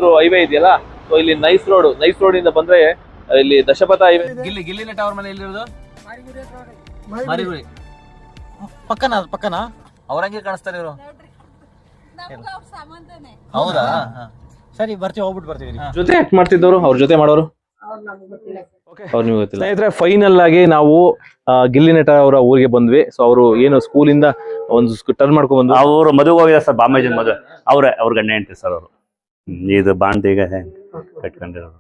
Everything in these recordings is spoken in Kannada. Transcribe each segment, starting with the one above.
ಹೈವೇ ಇದೆಯಲ್ಲ, ಸೊ ಇಲ್ಲಿ ನೈಸ್ ರೋಡ್ ಇಂದ ಬಂದ್ರೆ ಇಲ್ಲಿ ದಶಪಥ ಹೈವೇ. ಗಿಲ್ಲಿ ನಟ ಅವ್ರ ಮನೆ ಎಲ್ಲಿರೋದು? ಮಾರಿಗುಳಿ ಪಕ್ಕನಾ ಅವ್ರಂಗೆ ಕಾಣಿಸ್ತಾರೆ ಇವರು. ಹೌದಾ? ಸರಿ ಬರ್ತೀವಿ, ಹೋಗ್ಬಿಟ್ಟು ಬರ್ತೀವಿ. ಜೊತೆ ಆಕ್ಟ್ ಮಾಡ್ತಿದ್ದವರು, ಅವ್ರ ಜೊತೆ ಮಾಡೋರು ಅವ್ರು ನಿಮ್ಗೆ ಗೊತ್ತಿಲ್ಲ. ಸ್ನೇಹಿತರೆ, ಫೈನಲ್ ಆಗಿ ನಾವು ಗಿಲ್ಲಿ ನಟ ಅವರ ಊರಿಗೆ ಬಂದ್ವಿ. ಸೊ ಅವರು ಏನು ಸ್ಕೂಲಿಂದ ಒಂದು ಟರ್ನ್ ಮಾಡ್ಕೊಂಡ್ ಬಂದ್ರು. ಅವ್ರು ಮದುವೆ ಹೋಗಿದ್ದಾರೆ ಸರ್, ಬಾಂಬೆಜನ್ ಮದುವೆ. ಅವ್ರ ಗಂಡ ಹೆಂಡ್ತಿ ಸರ್ ಅವರು. ಇದು ಬಾಂಟಿಗೆ ಕಟ್ಕೊಂಡಿರೋರು.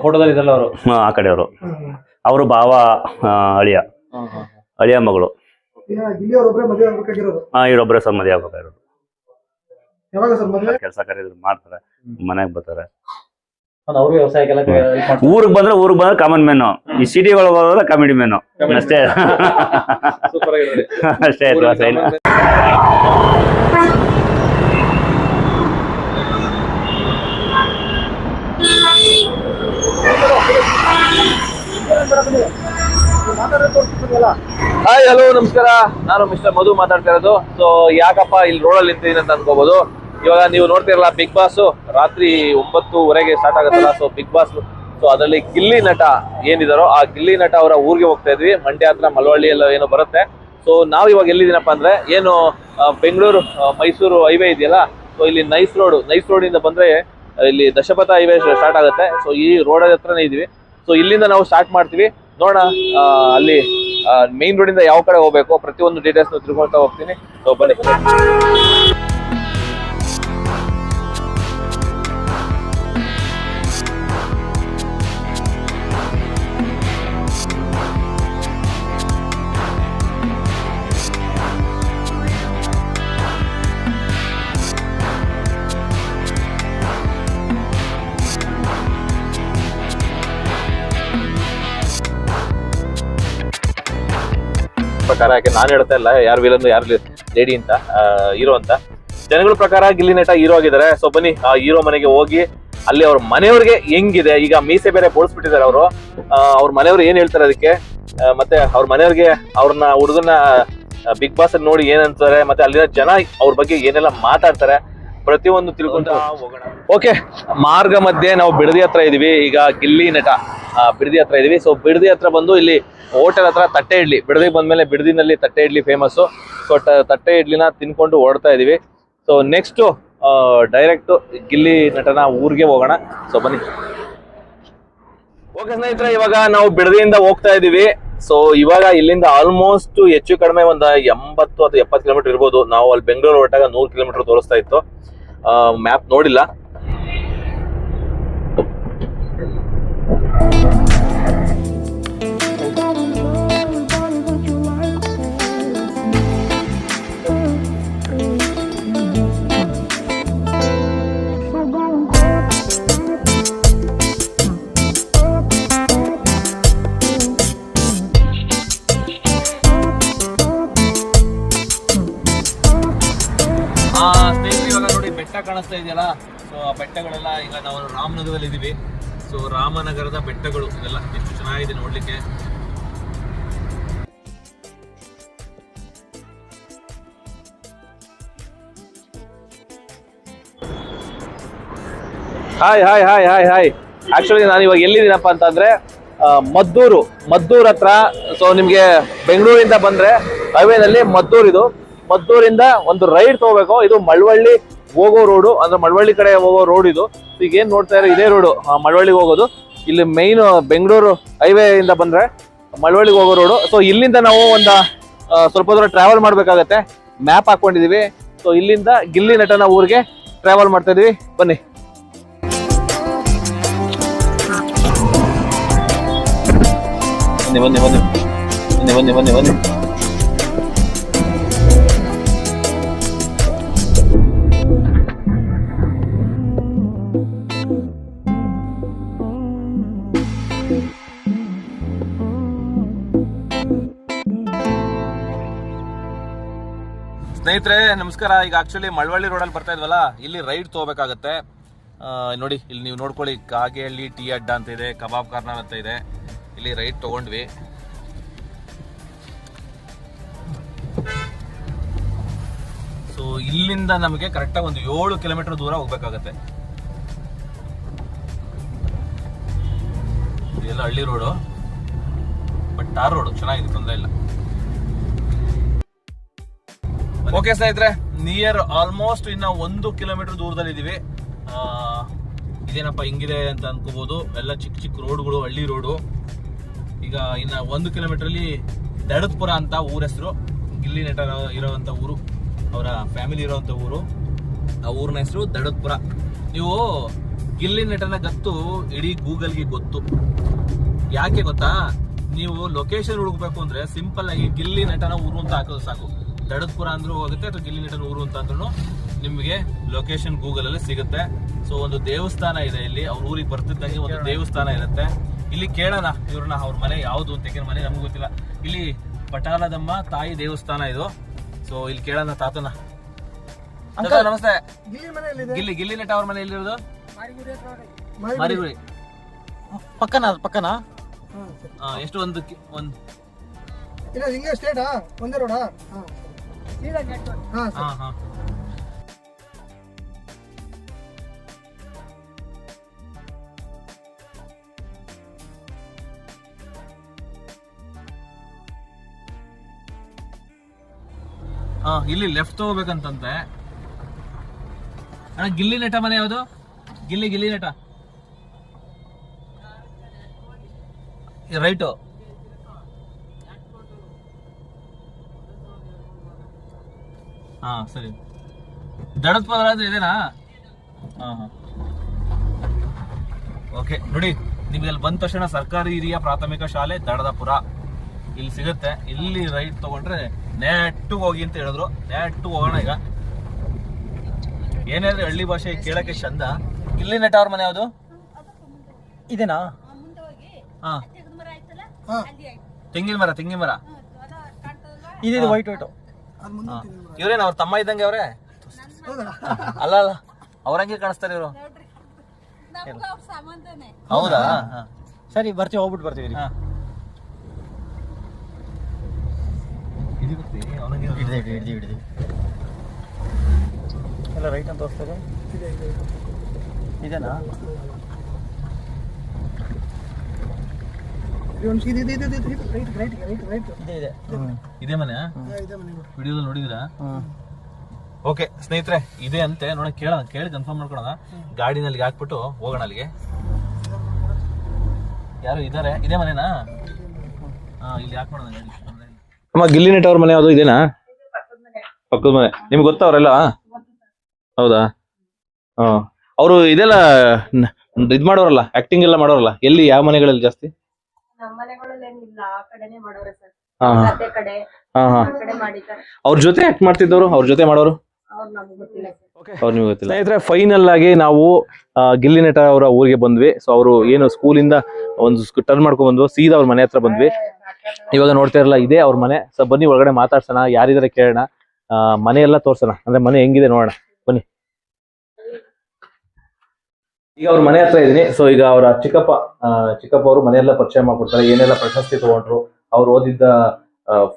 ಫೋಟೋದಲ್ಲಿ ಇದಲ್ಲ ಅವರು. ಆ ಕಡೆಯವರು. ಅವರು ಭಾವ ಅಳಿಯ ಮಗಳು. ಇವರೊಬ್ಬರೇ ಸರ್ ಮದುವೆ ಆಗ್ಬೇಕಾಗಿರೋದು. ಕೆಲಸ ಕರೀದ್ರು ಮಾಡ್ತಾರೆ, ಮನೆಗೆ ಬರ್ತಾರೆ. ಊರಿಗೆ ಬಂದ್ರೆ ಕಾಮನ್ ಮೆನು. ಈ ಸಿಟಿಗಳು ಹೋದ್ರೆ ಕಾಮಿಡಿ ಮೆನು ಅಷ್ಟೇ. ಅಷ್ಟೇ ಆಯ್ತು. ಹಾಯ್, ಹಲೋ, ನಮಸ್ಕಾರ. ನಾನು ಮಿಸ್ಟರ್ ಮಧು ಮಾತಾಡ್ತಾ ಇರೋದು. ಸೊ ಯಾಕಪ್ಪ ಇಲ್ಲಿ ರೋಡಲ್ಲಿ ನಿಂತಿದ್ದೀನಿ ಅಂತ ಅನ್ಕೋಬಹುದು. ಇವಾಗ ನೀವು ನೋಡ್ತಿರಲ್ಲ, ಬಿಗ್ ಬಾಸ್ ರಾತ್ರಿ 9:30ಗೆ ಸ್ಟಾರ್ಟ್ ಆಗುತ್ತಲ್ಲ. ಸೊ ಬಿಗ್ ಬಾಸ್, ಸೊ ಅದರಲ್ಲಿ ಗಿಲ್ಲಿ ನಟ ಏನಿದಾರೋ ಆ ಗಿಲ್ಲಿ ನಟ ಅವರ ಊರಿಗೆ ಹೋಗ್ತಾ ಇದ್ವಿ. ಮಂಡ್ಯ ಹತ್ರ ಮಳವಳ್ಳಿ ಎಲ್ಲ ಏನೋ ಬರುತ್ತೆ. ಸೊ ನಾವ್ ಇವಾಗ ಎಲ್ಲಿದ್ದೀನಪ್ಪ ಅಂದ್ರೆ, ಏನು ಬೆಂಗಳೂರು ಮೈಸೂರು ಹೈವೇ ಇದೆಯಲ್ಲ, ಸೊ ಇಲ್ಲಿ ನೈಸ್ ರೋಡ್ ಇಂದ ಬಂದ್ರೆ ಇಲ್ಲಿ ದಶಪಥ ಹೈವೇ ಸ್ಟಾರ್ಟ್ ಆಗುತ್ತೆ. ಸೊ ಈ ರೋಡ್ ಹತ್ರನೇ ಇದೀವಿ. ಸೊ ಇಲ್ಲಿಂದ ನಾವು ಸ್ಟಾರ್ಟ್ ಮಾಡ್ತೀವಿ. ನೋಡೋಣ ಅಲ್ಲಿ ಮೇನ್ ರೋಡ್ ಇಂದ ಯಾವ ಕಡೆ ಹೋಗ್ಬೇಕು, ಪ್ರತಿಯೊಂದು ಡೀಟೇಲ್ಸ್ ತಿಳ್ಕೊಳ್ತಾ ಹೋಗ್ತೀನಿ. ಸೊ ಬನ್ನಿ. ಪ್ರಕಾರ, ಯಾಕೆ ನಾನು ಹೇಳ್ತಾ ಇಲ್ಲ ಯಾರು ವಿಲನ್ ಯಾರು ಲೇಡಿ ಅಂತ, ಹೀರೋ ಅಂತ. ಜನಗಳ ಪ್ರಕಾರ ಗಿಲ್ಲಿ ನಟ ಹೀರೋ ಆಗಿದ್ದಾರೆ. ಸೊ ಬನ್ನಿ ಆ ಹೀರೋ ಮನೆಗೆ ಹೋಗಿ ಅಲ್ಲಿ ಅವ್ರ ಮನೆಯವ್ರಿಗೆ ಹೆಂಗಿದೆ, ಈಗ ಮೀಸೆ ಬೇರೆ ಬೋಳ್ಸ್ಬಿಟ್ಟಿದ್ದಾರೆ ಅವರು. ಅವ್ರ ಮನೆಯವ್ರು ಏನ್ ಹೇಳ್ತಾರೆ ಅದಕ್ಕೆ, ಮತ್ತೆ ಅವ್ರ ಮನೆಯವ್ರಿಗೆ ಅವ್ರನ್ನ ಹುಡುಗನ ಬಿಗ್ ಬಾಸ್ ಅಲ್ಲಿ ನೋಡಿ ಏನಂತಾರೆ, ಮತ್ತೆ ಅಲ್ಲಿನ ಜನ ಅವ್ರ ಬಗ್ಗೆ ಏನೆಲ್ಲ ಮಾತಾಡ್ತಾರೆ, ಪ್ರತಿಯೊಂದು ತಿಳ್ಕೊಂತ ಹೋಗೋಣ. ಓಕೆ, ಮಾರ್ಗ ಮಧ್ಯೆ ನಾವು ಬಿಡದಿ ಹತ್ರ ಇದೀವಿ. ಈಗ ಗಿಲ್ಲಿ ನಟ ಬಿಡದಿ ಹತ್ರ ಇದೀವಿ. ಸೊ ಬಿಡದಿ ಹತ್ರ ಬಂದು ಇಲ್ಲಿ ಹೋಟೆಲ್ ಹತ್ರ ತಟ್ಟೆ ಇಡ್ಲಿ, ಬಿಡದಿ ಬಂದ್ಮೇಲೆ ಬಿಡದಿನಲ್ಲಿ ತಟ್ಟೆ ಇಡ್ಲಿ ಫೇಮಸ್. ಸೊ ತಟ್ಟೆ ಇಡ್ಲಿನ ತಿನ್ಕೊಂಡು ಓಡ್ತಾ ಇದೀವಿ. ಸೊ ನೆಕ್ಸ್ಟ್ ಡೈರೆಕ್ಟ್ ಗಿಲ್ಲಿ ನಟನ ಊರಿಗೆ ಹೋಗೋಣ. ಸೊ ಬನ್ನಿ. ಓಕೆ ಸ್ನೇಹಿತರೆ, ಇವಾಗ ನಾವು ಬಿಡದಿಯಿಂದ ಹೋಗ್ತಾ ಇದೀವಿ. ಸೊ ಇವಾಗ ಇಲ್ಲಿಂದ ಆಲ್ಮೋಸ್ಟ್ ಹೆಚ್ಚು ಕಡಿಮೆ ಒಂದು 80 ಅಥವಾ 70 ಕಿಲೋಮೀಟರ್ ಇರ್ಬೋದು. ನಾವು ಅಲ್ಲಿ ಬೆಂಗಳೂರು ಹೊರಟಾಗ 100 ಕಿಲೋಮೀಟರ್ ತೋರಿಸ್ತಾ ಇತ್ತು. ಮ್ಯಾಪ್ ನೋಡಿಲ್ಲ. ಸ್ನೇಹಿತರೆ, ಇವಾಗ ನೋಡಿ ಬೆಟ್ಟ ಕಾಣಿಸ್ತಾ ಇದೆಯಲ್ಲ. ಸೊ ಆ ಬೆಟ್ಟಗಳೆಲ್ಲ, ಈಗ ನಾವು ರಾಮನಗರದಲ್ಲಿ ಇದೀವಿ. ಸೊ ರಾಮನಗರದ ಬೆಟ್ಟಗಳು ಇದೆಲ್ಲ ಎಷ್ಟು ಚೆನ್ನಾಗಿದೆ ನೋಡ್ಲಿಕ್ಕೆ. ಹಾಯ್. ಆಕ್ಚುಲಿ ನಾನು ಇವಾಗ ಎಲ್ಲಿದ್ದೀನಪ್ಪ ಅಂತಂದ್ರೆ, ಮದ್ದೂರು ಹತ್ರ. ಸೊ ನಿಮ್ಗೆ ಬೆಂಗಳೂರಿಂದ ಬಂದ್ರೆ ಹೈವೇನಲ್ಲಿ ಇದು ಮದ್ದೂರಿಂದ ಒಂದು ರೈಡ್ ತಗೋಬೇಕು. ಇದು ಮಳವಳ್ಳಿ ಹೋಗೋ ರೋಡು, ಅಂದ್ರೆ ಮಳವಳ್ಳಿ ಕಡೆ ಹೋಗೋ ರೋಡ್ ಇದು. ಈಗ ಏನ್ ನೋಡ್ತಾ ಇರೋ ಇದೇ ರೋಡು ಮಳವಳ್ಳಿಗೆ ಹೋಗೋದು. ಇಲ್ಲಿ ಮೈನ್ ಬೆಂಗಳೂರು ಹೈವೇ ಇಂದ ಬಂದ್ರೆ ಮಳವಳ್ಳಿಗೆ ಹೋಗೋ ರೋಡು. ಸೊ ಇಲ್ಲಿಂದ ನಾವು ಒಂದು ಸ್ವಲ್ಪ ದೂರ ಟ್ರಾವೆಲ್ ಮಾಡ್ಬೇಕಾಗತ್ತೆ. ಮ್ಯಾಪ್ ಹಾಕೊಂಡಿದೀವಿ. ಸೊ ಇಲ್ಲಿಂದ ಗಿಲ್ಲಿ ನಟನ ಊರಿಗೆ ಟ್ರಾವೆಲ್ ಮಾಡ್ತಾ ಇದೀವಿ. ಬನ್ನಿ. ಬನ್ನಿ. ಸ್ನೇಹಿತರೆ ನಮಸ್ಕಾರ. ಈಗ ಆಕ್ಚುಲಿ ಮಳವಳ್ಳಿ ರೋಡಲ್ಲಿ ಬರ್ತಾ ಇದ್ವಲ್ಲ, ಇಲ್ಲಿ ರೈಡ್ ತಗೋಬೇಕಾಗತ್ತೆ. ನೋಡಿ ಇಲ್ಲಿ ನೀವು ನೋಡ್ಕೊಳ್ಳಿ, ಕಾಗೇಹಳ್ಳಿ ಟೀ ಅಡ್ಡ ಅಂತ ಇದೆ, ಕಬಾಬ್ ಕಾರ್ನರ್ ಅಂತ ಇದೆ. ಇಲ್ಲಿ ರೈಡ್ ತಗೊಂಡ್ವಿ. ಸೊ ಇಲ್ಲಿಂದ ನಮಗೆ ಕರೆಕ್ಟಾಗಿ ಒಂದು 7 ಕಿಲೋಮೀಟರ್ ದೂರ ಹೋಗ್ಬೇಕಾಗತ್ತೆ. ಇದೆಲ್ಲ ಹಳ್ಳಿ ರೋಡು, ಬಟ್ ಟಾರ್ ರೋಡು ಚೆನ್ನಾಗಿದೆ, ತೊಂದರೆ ಇಲ್ಲ. ಓಕೆ ಸ್ನೇಹಿತರೆ, ನಿಯರ್ ಆಲ್ಮೋಸ್ಟ್ ಇನ್ನ 1 ಕಿಲೋಮೀಟರ್ ದೂರದಲ್ಲಿ ಇದೀವಿ. ಇದೇನಪ್ಪ ಹಿಂಗಿದೆ ಅಂತ ಅನ್ಕೋಬಹುದು. ಎಲ್ಲ ಚಿಕ್ಕ ಚಿಕ್ಕ ರೋಡ್ಗಳು, ಹಳ್ಳಿ ರೋಡು. ಈಗ ಇನ್ನ 1 ಕಿಲೋಮೀಟರ್ ಅಲ್ಲಿ ದಡದ್ಪುರ ಅಂತ ಊರ ಹೆಸರು. ಗಿಲ್ಲಿ ನಟ ಇರೋವಂಥ ಊರು, ಅವರ ಫ್ಯಾಮಿಲಿ ಇರೋವಂಥ ಊರು. ಆ ಊರಿನ ಹೆಸರು ದಡದ್ಪುರ. ನೀವು ಗಿಲ್ಲಿ ನಟನ ಗತ್ತು ಇಡೀ ಗೂಗಲ್ಗೆ ಗೊತ್ತು. ಯಾಕೆ ಗೊತ್ತಾ? ನೀವು ಲೊಕೇಶನ್ ಹುಡುಕ್ಬೇಕು ಅಂದ್ರೆ ಸಿಂಪಲ್ ಆಗಿ ಗಿಲ್ಲಿ ನಟನ ಊರು ಅಂತ ಹಾಕೋದು ಸಾಕು. ದಡದ್ಪುರ ಅಂದ್ರೂ ಹೋಗುತ್ತೆ, ಅಥವಾ ಗಿಲ್ಲಿ ನಟನ ಊರು ಅಂತ ಅಂದ್ರೂ ನಿಮಗೆ ಲೊಕೇಶನ್ ಗೂಗಲ್ ಅಲ್ಲಿ ಸಿಗುತ್ತೆ. ಸೊ ಒಂದು ದೇವಸ್ಥಾನ ಇದೆ ಇಲ್ಲಿ. ಅವ್ರ ಊರಿಗೆ ಬರ್ತಿದ್ದಂಗೆ ಒಂದು ದೇವಸ್ಥಾನ ಇರುತ್ತೆ. ಇಲ್ಲಿ ಕೇಳೋಣ ಇವ್ರನ್ನ, ಅವ್ರ ಮನೆ ಯಾವ್ದು ಅಂತ. ಯಾಕೆ ಮನೆ ನಮ್ಗೆ ಗೊತ್ತಿಲ್ಲ. ಇಲ್ಲಿ ಪಟಾಲದಮ್ಮ ತಾಯಿ ದೇವಸ್ಥಾನ ಇದು. ಸೊ ಇಲ್ಲಿ ಕೇಳೋಣ ತಾತನ. ನಮಸ್ತೆ. ಗಿಲ್ಲಿ ನಟ ಅವ್ರ ಮನೆ ಎಲ್ಲಿರೋದು? ಮಾರಿಗುಡಿ ಪಕ್ಕನಾ? ಎಷ್ಟು ಒಂದು ಹಿಂಗೆ ಸ್ಟೇಟಾ ಒಂದೇ ರೋಡಾ? ಇಲ್ಲಿ ಲೆಫ್ಟ್ ತಗೋಬೇಕಂತಂತೆ ಅಣ್ಣ. ಗಿಲ್ಲಿ ನಟ ಮನೆ ಯಾವುದು? ಗಿಲ್ಲಿ ನಟ ರೈಟು. ಸರಿ. ದಡದ್ಪುರ ಇದೇನಾ? ಓಕೆ ನೋಡಿ, ನಿಮ್ಗೆ ಅಲ್ಲಿ ಬಂದ ತಕ್ಷಣ ಸರ್ಕಾರಿ ಹಿರಿಯ ಪ್ರಾಥಮಿಕ ಶಾಲೆ ದಡದಪುರ ಇಲ್ಲಿ ಸಿಗುತ್ತೆ. ಇಲ್ಲಿ ರೈಟ್ ತಗೊಂಡ್ರೆ ನೆಟ್ಟಿಗೆ ಹೋಗಿ ಅಂತ ಹೇಳಿದ್ರು. ನೆಟ್ಟಿಗೆ ಹೋಗೋಣ ಈಗ. ಏನಾದ್ರೆ ಹಳ್ಳಿ ಭಾಷೆ ಕೇಳಕ್ಕೆ ಚಂದ. ಗಿಲ್ಲಿ ನಟ ಅವ್ರ ಮನೆ ಯಾವುದು? ಇದೇನಾ? ತೆಂಗಿನ ಮರ. ಇದು ವೈಟ್. ಇವ್ರೇನ ಅವ್ರ ತಮ್ಮ ಇದ್ದಂಗೆ ಅವ್ರೆ? ಅಲ್ಲ ಅವ್ರಂಗೆ ಕಾಣಿಸ್ತಾರೆ ಇವರು. ಹೌದಾ? ಸರಿ, ಬರ್ತೀವಿ, ಹೋಗ್ಬಿಟ್ಟು ಬರ್ತೀವಿ. ಹಿಡಿದೀವಿ ಎಲ್ಲ ರೈಟ್ ಅಂತ ತೋರಿಸ್ತದೆ. ಇದೇನಾ? ಇದೇ ಮನೆ ವಿಡಿಯೋದಲ್ಲಿ ನೋಡಿದಿರಾ? ಓಕೆ ಸ್ನೇಹಿತರೆ, ಇದೆ ಅಂತೆ. ನೋಡಿ ಕೇಳಿ ಕನ್ಫರ್ಮ್ ಮಾಡ್ಕೊಳ್ಳೋಣ. ಗಾಡಿನಲ್ಲಿ ಹಾಕ್ಬಿಟ್ಟು ಹೋಗೋಣ ಅಲ್ಲಿಗೆ. ಯಾರು ಇದಾರೆ? ಇದೇ ಮನೆನಾ? ಇಲ್ಲಿ ಹಾಕೋಣ ಗಾಡಿ. ಅಮ್ಮ, ಗಿಲ್ಲಿ ನಟ ಅವ್ರ ಮನೆ ಯಾವುದು? ಇದೇನಾ? ಪಕ್ಕದ ಮನೆ. ನಿಮ್ಗೆ ಗೊತ್ತಾ ಅವರೆಲ್ಲ? ಹೌದಾ? ಅವರು ಇದೆಲ್ಲ ಇದ್ ಮಾಡೋರಲ್ಲ, ಆಕ್ಟಿಂಗ್ ಎಲ್ಲ ಮಾಡೋರಲ್ಲ. ಎಲ್ಲಿ, ಯಾವ ಮನೆಗಳಲ್ಲಿ ಜಾಸ್ತಿ? ಅವ್ರ ಜೊತೆ ಆಕ್ಟ್ ಮಾಡ್ತಿದ್ದವರು, ಅವ್ರ ಜೊತೆ ಮಾಡೋರು ಅವ್ರು ನಿಮ್ಗೆ ಗೊತ್ತಿಲ್ಲ. ಸ್ನೇಹಿತರೆ, ಫೈನಲ್ ಆಗಿ ನಾವು ಗಿಲ್ಲಿ ನಟ ಅವರ ಊರಿಗೆ ಬಂದ್ವಿ. ಸೊ ಅವರು ಏನು ಸ್ಕೂಲಿಂದ ಒಂದು ಟರ್ನ್ ಮಾಡ್ಕೊಂಡ್ ಬಂದ್ವು, ಸೀದಾ ಅವ್ರ ಮನೆ ಹತ್ರ ಬಂದ್ವಿ. ಇವಾಗ ನೋಡ್ತಾ ಇರಲ್ಲ, ಇದೇ ಅವ್ರ ಮನೆ. ಸೊ ಬನ್ನಿ ಒಳಗಡೆ ಮಾತಾಡ್ಸೋಣ, ಯಾರಿದಾರೆ ಕೇಳೋಣ, ಮನೆ ಎಲ್ಲ ತೋರ್ಸೋಣ. ಅಂದ್ರೆ ಮನೆ ಹೆಂಗಿದೆ ನೋಡೋಣ, ಬನ್ನಿ. ಈಗ ಅವ್ರ ಮನೆ ಹತ್ರ ಇದೀನಿ. ಸೊ ಈಗ ಅವರ ಚಿಕ್ಕಪ್ಪ ಅವರು ಮನೆಯೆಲ್ಲ ಪರಿಚಯ ಮಾಡ್ಕೊಡ್ತಾರೆ. ಏನೆಲ್ಲ ಪ್ರಶಸ್ತಿ ತಗೊಂಡ್ರು, ಅವ್ರು ಓದಿದ್ದ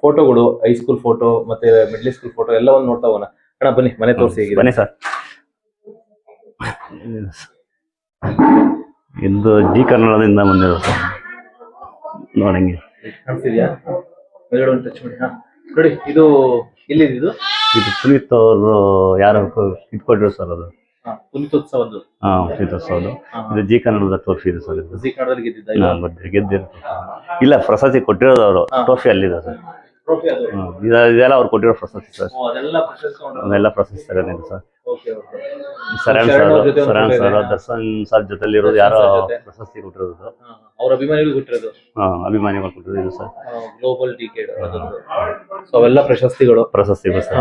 ಫೋಟೋಗಳು, ಹೈಸ್ಕೂಲ್ ಫೋಟೋ ಮತ್ತೆ ಮಿಡ್ಲ್ ಸ್ಕೂಲ್ ಫೋಟೋ ಎಲ್ಲವನ್ನು ನೋಡ್ತಾ ಹೋಗೋಣ. ಅಣ್ಣ ಬನ್ನಿ, ಮನೆ ತೋರಿಸಿ. ಬನ್ನಿ ಸರ್. ಇದು ಜಿ ಕನ್ನಡದಿಂದ ಬಂದಿರೋದು ಸರ್. ನೋಡಂಗೆ ಕಾಣಿಸ್ತಿದ್ಯಾ? ಟಚ್ ಮಾಡಿ. ನೋಡಿ, ಇದು ಎಲ್ಲಿದ್ದು? ಇದು ಪುನೀತ್ ಅವರು ಯಾರು ಇಟ್ಕೊಟ್ರು ಸರ್. ಅದು ಪುನೀತೋತ್ಸವದ್ದು. ಪುನೀತೋತ್ಸವದ್ದು. ಇದು ಜಿ ಕನ್ನಡದ ಟ್ರೋಫಿ ಇದೆ ಸರ್. ಜಿ ಕನ್ನಡದಲ್ಲಿ ಗೆದ್ದಿರ್ತಾರೆ. ಇಲ್ಲ, ಪ್ರಶಸ್ತಿ ಕೊಟ್ಟಿರೋದು ಅವರು. ಟ್ರೋಫಿ ಅಲ್ಲಿದೆ ಸರ್. ಇದೆಲ್ಲ ಅವ್ರು ಕೊಟ್ಟಿರೋ ಪ್ರಶಸ್ತಿ ಸರ್. ಅದೆಲ್ಲ ಪ್ರಶಸ್ತಿ ತಗೊಂಡಿದೆ sir. Sharan sir Darshan sir ಜೊತೆಲಿರೋದು ಯಾರೋ ಪ್ರಶಸ್ತಿ ಕೊಟ್ಟಿರೋದು. ಅವ್ರ ಅಭಿಮಾನಿಗಳು ಕೊಟ್ಟಿರೋದು. ಅಭಿಮಾನಿಗಳು ಕೊಟ್ಟಿರೋದು ಸರ್. ಗ್ಲೋಬಲ್ ಟಿಕೆಟ್ ಅವೆಲ್ಲ ಪ್ರಶಸ್ತಿಗಳು ಸರ್.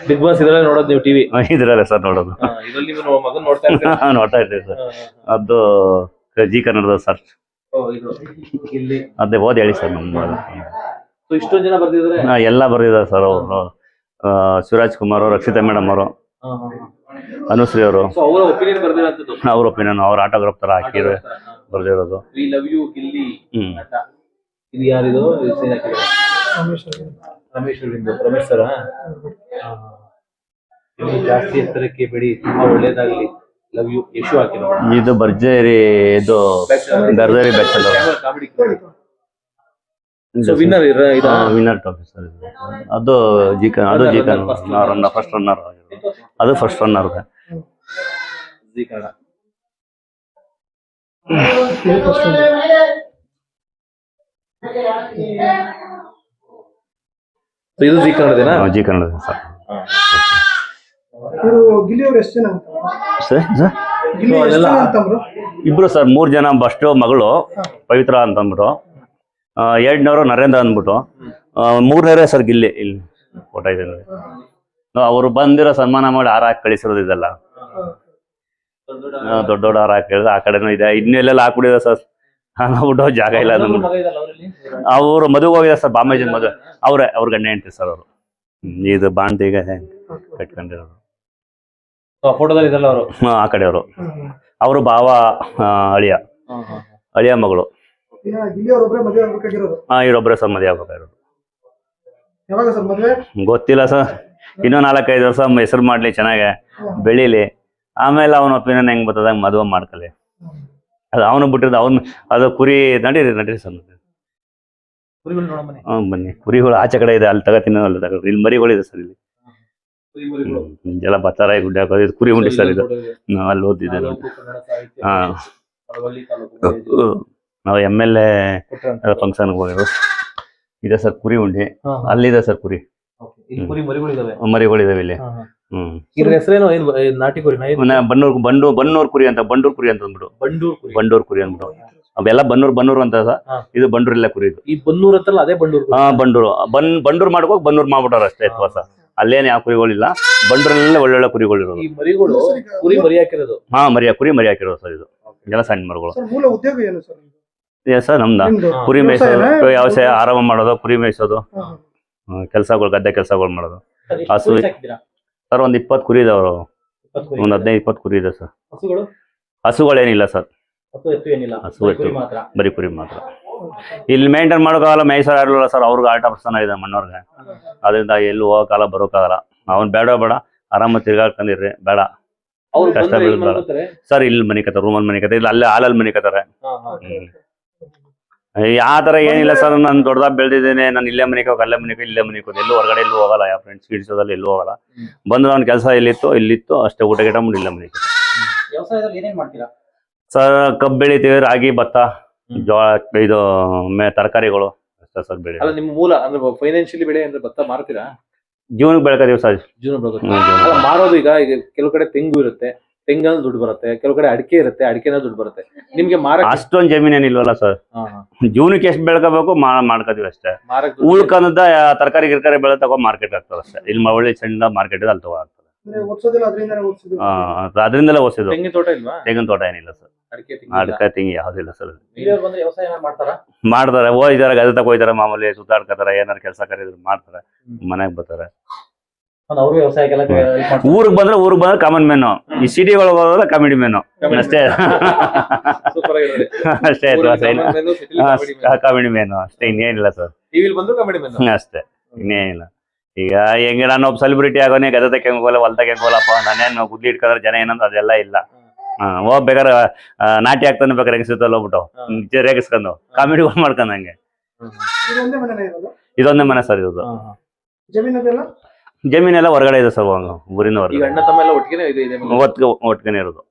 ಬಿಗ್ ಬಾಸ್ ಇದರಲ್ಲೇ ನೋಡೋದು ನೀವು? ಟಿವಿ ಇದ್ರಲ್ಲೇ ಸರ್ ನೋಡೋದು. ಇದರಲ್ಲಿ ಮಗನ್ ನೋಡ್ತಾ ಇರ್ತೀವಿ ಸರ್. ಅದು ಜಿ ಕನ್ನಡದ ಸರ್. ಅದೇ ಓದಿ ಹೇಳಿ ಸರ್. ನಮ್ಮ ಇಷ್ಟೊಂದು ಜನ ಬರ್ತಿದ್ರೆ ಎಲ್ಲ ಬರ್ದಿದ್ದಾರೆ ಸರ್. ಅವರು ಶಿವರಾಜ್ ಕುಮಾರ್, ರಕ್ಷಿತಾ ಮೇಡಮ್ ಅವರು, ಅನುಶ್ರೀ ಅವರು, ಅವ್ರ ಒಪಿನಿಯನ್, ಅವ್ರ ಆಟೋಗ್ರಾಫ್ ತರ ಹಾಕಿದ್ರೆ ಬರ್ದಿರೋದು. ಇದು ಯಾರಿದು? ರಮೇಶ್ ಸರ. ಜಾಸ್ತಿ ಎತ್ತರಕ್ಕೆ ಬಿಡಿ, ತುಂಬಾ ಒಳ್ಳೇದಾಗ್ಲಿ. ಲವ್ ಯು ಯಶು ಹಾಕಿರೋ ಇದು ಭರ್ಜರಿ ಇದು ಭರ್ಜರಿ bachelor comedy so winner winner trophy sir ಅದು ಅದು ಫಸ್ಟ್ ರನ್ನರ್ ಅದು ಫಸ್ಟ್ ರನ್ನರ್ ಜಿ ಕನ್ನಡ ಇದು ಜಿ ಕನ್ನಡದೇನಾ ಜಿ ಕನ್ನಡ ಸರ್ ಇಬ್ರು ಸರ್ 3 ಜನ ಬಸ್ಟ್ ಮಗಳು ಪವಿತ್ರ ಅಂತ ಅಂದ್ಬಿಟ್ಟು 2ನವರು ನರೇಂದ್ರ ಅಂದ್ಬಿಟ್ಟು 3ನೇರೇ ಸರ್ ಗಿಲ್ಲಿ ಇಲ್ಲಿ ಫೋಟೋ ಇದೆ ಅವರು ಬಂದಿರೋ ಸನ್ಮಾನ ಮಾಡಿ ಹಾರ ಹಾಕಿ ಕಳಿಸಿರೋದು ಇದೆಲ್ಲ ದೊಡ್ಡ ದೊಡ್ಡ ಹಾರ ಹಾಕಿ ಆ ಕಡೆನೂ ಇದೆ ಇನ್ನೆಲ್ಲೆಲ್ಲ ಹಾಕ್ಬಿಟ್ಟಿದೆ ಸರ್ ಹಾಕ್ಬಿಟ್ಟು ಜಾಗ ಇಲ್ಲ ಅವರು ಮದುವೆ ಹೋಗಿದೆ ಸರ್ ಬಾಮೇಜನ್ ಮದುವೆ ಅವ್ರ ಗಂಡ ಹೆಂಡ್ತಿ ಸರ್ ಅವರು ಇದು ಬಾಣ್ತಿಗೆ ಕಟ್ಕೊಂಡಿರೋರು ಫೋಟೋದಲ್ಲಿ ಇದೆಲ್ಲ ಅವರು ಆ ಕಡೆಯವರು ಅವರು ಭಾವ ಅಳಿಯ ಮಗಳು ಇವರೊಬ್ಬರೇ ಸರ್ ಮದುವೆ ಆಗ್ಬೇಕಾಗಿರೋದು ಗೊತ್ತಿಲ್ಲ ಸರ್ ಇನ್ನೂ 4-5 ವರ್ಷ ಹೆಸರು ಮಾಡ್ಲಿ ಚೆನ್ನಾಗೆ ಬೆಳೀಲಿ ಆಮೇಲೆ ಅವನ ಒಪಿನಿಯನ್ ಹೆಂಗ್ ಬರ್ತದ ಮದುವೆ ಮಾಡ್ಕೊಳ್ಳಿ ಅದು ಅವನು ಬಿಟ್ಟಿರೋದು ಅವ್ನು ಅದು ಕುರಿ ನಡೀರಿ ಸರ್ ಬನ್ನಿ ಕುರಿಗಳು ಆಚೆ ಕಡೆ ಇದೆ ಅಲ್ಲಿ ತಗೋತೀನಿ ಅಲ್ಲಿ ತಗೊಳ್ರಿ ಇಲ್ಲಿ ಮರಿಗಳಿದೆ ಸರ್ ಇಲ್ಲಿ ಎಲ್ಲ ಬತ್ತಾರ ಗುಡ್ಡೆ ಹಾಕೋದು ಇದು ಕುರಿ ಉಂಡಿ ಸರ್ ಇದು ನಾವು ಅಲ್ಲಿ ಓದಿದ್ದೆ ಹಾ ನಾವು MLA ಫಂಕ್ಷನ್ಗೆ ಹೋಗಿರೋದು ಇದೆ ಸರ್ ಕುರಿ ಉಂಡಿ ಅಲ್ಲಿದೆ ಸರ್ ಕುರಿ ಮರಿಗಳಿದಾವೆ ಇಲ್ಲಿ ಹೆಸರೇನು ನಾಟಿ ಕುರಿ ಬನ್ನೂರ್ ಕುರಿ ಅಂತ ಬಂಡೂರ್ ಕುರಿ ಅಂತ ಅಂದ್ಬಿಟ್ಟು ಬಂಡೂರ್ ಕುರಿ ಅಂದ್ಬಿಟ್ಟು ಅವೆಲ್ಲ ಬನ್ನೂರ್ ಅಂತ ಇದು ಬಂಡೂರಿಲ್ಲ ಕುರಿ ಇದು ಈ ಬನ್ನೂರ್ ಅಂತಲ್ಲ ಅದೇ ಬಂಡೂರ್ ಬಂಡೂರ್ ಮಾಡ್ಕೋಕ್ ಬನ್ನೂರ್ ಮಾಡ್ಬಿಟ್ಟಾರ ಅಷ್ಟೇ ಹೊಸ ಅಲ್ಲೇನ್ ಯಾವ ಕುರಿಗಳಿಲ್ಲ ಬಂಡೂರಲ್ಲೇ ಒಳ್ಳೊಳ್ಳೆ ಕುರಿಗಳಿರೋದು ಈ ಮರಿಗಳು ಕುರಿ ಮರಿ ಹಾಕಿರೋದು ಕುರಿ ಮರಿ ಹಾಕಿರೋದು ಸರ್ ಇದು ಎಲ್ಲ ಸಣ್ಣ ಮರಿಗಳು ಸರ್ ನಮ್ದ ಕುರಿ ಮೇಯಿಸೋದು ವ್ಯವಸಾಯ ಆರಾಮ ಮಾಡೋದು ಕುರಿ ಮೇಯಿಸೋದು ಕೆಲಸಗಳು ಗದ್ದೆ ಕೆಲಸಗಳು ಮಾಡೋದು ಹಸು ಸರ್ ಒಂದ್ 20 ಕುರಿ ಇದಾವ್ರು ಒಂದ್ 15-20 ಕುರಿ ಇದೆ ಸರ್ ಹಸುಗಳೇನಿಲ್ಲ ಸರ್ ಹಸು ಎತ್ತು ಬರೀ ಕುರಿ ಮಾತ್ರ ಇಲ್ಲಿ ಮೇಂಟೈನ್ ಮಾಡೋಕ್ಕಾಗಲ್ಲ ಮೇಯ್ಸೋರು ಯಾರಿಲ್ಲ ಸರ್ ಅವ್ರಿಗೆ ಆಟ ಪರ್ಸನ ಇದೆ ಮಣ್ಣವ್ರಿಗೆ ಅದರಿಂದ ಎಲ್ಲಿ ಹೋಗಕ್ಕಾಗಲ್ಲ ಬರೋಕ್ಕಾಗಲ್ಲ ಅವ್ನು ಬೇಡ ಆರಾಮ ತಿರ್ಗಾಡ್ಕೊಂಡಿರ್ರಿ ಬೇಡ ಕಷ್ಟ ಬೀಳ್ಬೇಡ ಸರ್ ಇಲ್ಲಿ ಮನಿಕತ್ತಾರೆ ರೂಮಲ್ಲಿ ಮನಿಕತ್ತಾರೆ ಇಲ್ಲ ಅಲ್ಲೇ ಹಾಲಲ್ಲಿ ಮನಿಕತ್ತಾರೆ ಆ ತರ ಏನಿಲ್ಲ ಸರ್ ನಾನು ದೊಡ್ಡದಾಗಿ ಬೆಳೆದಿದ್ದೇನೆ ನಾನು ಇಲ್ಲೇ ಮನಿಕೋಕ್ ಅಲ್ಲೇ ಮನಿಕೋಕ್ ಇಲ್ಲೇ ಮನಿಕೋದು ಎಲ್ಲೂ ಹೊರಗಡೆ ಎಲ್ಲೂ ಹೋಗಲ್ಲ ಯಾವ ಫ್ರೆಂಡ್ಸ್ ಗಿಡ್ಸೋದಲ್ಲಿ ಎಲ್ಲೂ ಹೋಗಲ್ಲ ಬಂದು ನನ್ನ ಕೆಲಸ ಇಲ್ಲಿತ್ತು ಅಷ್ಟೇ ಊಟ ಗಿಟ ಮಾಡಿ ಇಲ್ಲೇ ಮನಿಕೋದು ಸರ್ ಕಬ್ಬು ಬೆಳಿತೀವಿ ರಾಗಿ ಭತ್ತ ಜೋಳ ಇದು ತರಕಾರಿಗಳು ಅಷ್ಟೇ ಸರ್ ಬೆಳೆ ನಿಮ್ಮ ಮೂಲ ಅಂದ್ರೆ ಫೈನಾನ್ಷಿಯಲಿ ಬೆಳೆ ಅಂದ್ರೆ ಭತ್ತ ಮಾರ್ತೀರಾ ಜೀವನಕ್ಕೆ ಬೆಳಕದೀವಿ ಸರ್ ಮಾರೋದು ಈಗ ಕೆಲವು ಕಡೆ ತೆಂಗು ಇರುತ್ತೆ ತೆಂಗಲ್ಲಿ ದುಡ್ಡು ಬರುತ್ತೆ ಕೆಲವು ಕಡೆ ಅಡಿಕೆ ಇರುತ್ತೆ ಅಡಿಕೆನ ದುಡ್ಡು ಬರುತ್ತೆ ನಿಮ್ಗೆ ಅಷ್ಟೊಂದು ಜಮೀನ್ ಏನಿಲ್ವಲ್ಲ ಸರ್ ಜೀವನಕ್ಕೆ ಎಷ್ಟು ಬೆಳ್ಕೋಬೇಕು ಮಾಡ್ಕೋತೀವಿ ಅಷ್ಟೇ ಉಳ್ಕೊಂಡ ತರಕಾರಿ ಗಿರ್ಕಾರಿ ಬೆಳೆ ತಗೋ ಮಾರ್ಕೆಟ್ ಆಗ್ತದೆ ಅಷ್ಟೇ ಇಲ್ಲಿ ಒಳ್ಳೆ ಸಣ್ಣ ಮಾರ್ಕೆಟ್ ಅಲ್ಲಿ ತಗೋ ಆಗ್ತದೆ ಅದರಿಂದಲೇ ಓದಿಸಿದ್ದು ತೆಂಗಿನ ತೋಟ ಏನಿಲ್ಲ ಸರ್ ಅಡಿಕೆ ತೆಂಗಿ ಯಾವ್ದಿಲ್ಲ ಸರ್ ಮಾಡ್ತಾರೆ ಹೋಯ್ತಾರೆ ಗದೆ ತಗೋಯ್ತಾರೆ ಮಾಮೂಲಿ ಸುತ್ತಾಡ್ಕೋತಾರೆ ಏನಾರು ಕೆಲಸ ಕರೀದ್ರು ಮಾಡ್ತಾರೆ ಮನೆಗೆ ಬರ್ತಾರೆ ಊರಿಗೆ ಬಂದ್ರೆ ಕಾಮನ್ ಮೆನು ಈ ಸಿಟಿಗಳಿಗೆ ಹೋದ್ರೆ ಕಾಮಿಡಿ ಮೆನು ಅಷ್ಟೇ ಅಷ್ಟೇ ಕಾಮಿಡಿ ಮೆನು ಅಷ್ಟೇ ಇನ್ನೇನಿಲ್ಲ ಸರ್ ಅಷ್ಟೇ ಇನ್ನೇನಿಲ್ಲ ಈಗ ಹೆಂಗೆ ನಾನು ಒಬ್ಬ ಸೆಲೆಬ್ರಿಟಿ ಆಗೋನೆ ಗದೆ ತಕ್ಕೆ ಹೋಗಲ್ಲ ಹೊಲ ತಕ್ಕೆ ಹೋಗಲ್ಲಪ್ಪ ನಾನೇನು ಗುದ್ಲಿ ಇಟ್ಕೊಂಡ್ರೆ ಜನ ಏನಂದ್ರೆ ಅದೆಲ್ಲ ಇಲ್ಲ ಹೋಗ್ಬೇಕಾರೆ ನಾಟಿ ಆಗ್ತಾನೆ ಬೇಕಾದ್ರೆ ಹೆಂಗಸುತ್ತಲ್ಲ ಹೋಗ್ಬಿಟ್ಟು ರೇಗಿಸ್ಕೊಂಡು ಕಾಮಿಡಿ ಮಾಡ್ಕೊಂಡಂಗೆ ಇದೊಂದೇ ಮನೆ ಸರ್ ಇದು ಜಮೀನೆಲ್ಲ ಹೊರಗಡೆ ಇದೆ ಸರ್ ಊರಿನ ಹೊರಗಡೆ ಒಟ್ಟಿಗೆ ಇರೋದು